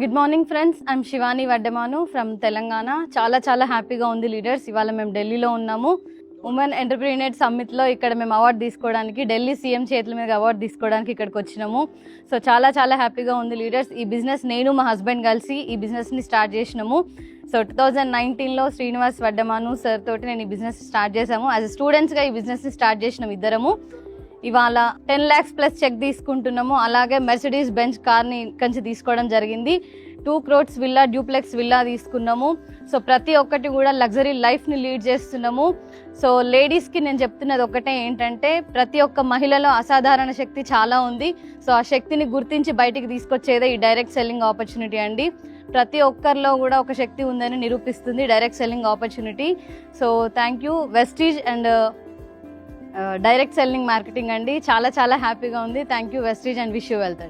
Good morning friends, I'm Shivani Vaddamanu from Telangana. చాలా హ్యాపీగా ఉంది లీడర్స్. ఇవాళ మేము ఢిల్లీలో ఉన్నాము. ఉమెన్ ఎంటర్ప్రీనియర్ సమ్మిట్లో ఇక్కడ మేము అవార్డు తీసుకోవడానికి, ఢిల్లీ సీఎం చేతుల మీద అవార్డు తీసుకోవడానికి ఇక్కడికి వచ్చినాము. సో చాలా హ్యాపీగా ఉంది లీడర్స్. ఈ బిజినెస్ నేను మా హస్బెండ్ కలిసి ఈ బిజినెస్ని స్టార్ట్ చేసినాము. సో 2019లో శ్రీనివాస్ వడ్డమాను సార్ తోటి నేను ఈ బిజినెస్ స్టార్ట్ చేశాము. యాజ్ అ స్టూడెంట్స్గా ఈ బిజినెస్ని స్టార్ట్ చేసినాము ఇద్దరము. ఇవాళ 10 lakhs ప్లస్ చెక్ తీసుకుంటున్నాము. అలాగే మెర్సిడీస్ బెంచ్ కార్ని కంచి తీసుకోవడం జరిగింది. 2 crores విల్లా, డ్యూప్లెక్స్ విల్లా తీసుకున్నాము. సో ప్రతి ఒక్కటి కూడా లగ్జరీ లైఫ్ని లీడ్ చేస్తున్నాము. సో లేడీస్కి నేను చెప్తున్నది ఒకటే ఏంటంటే, ప్రతి ఒక్క మహిళలో అసాధారణ శక్తి చాలా ఉంది. సో ఆ శక్తిని గుర్తించి బయటికి తీసుకొచ్చేదే ఈ డైరెక్ట్ సెల్లింగ్ ఆపర్చునిటీ అండి. ప్రతి ఒక్కరిలో కూడా ఒక శక్తి ఉందని నిరూపిస్తుంది direct selling opportunity. So thank you Vestige and direct selling marketing అండి. చాలా హ్యాపీగా ఉంది. Thank you Vestige and wish you wealth.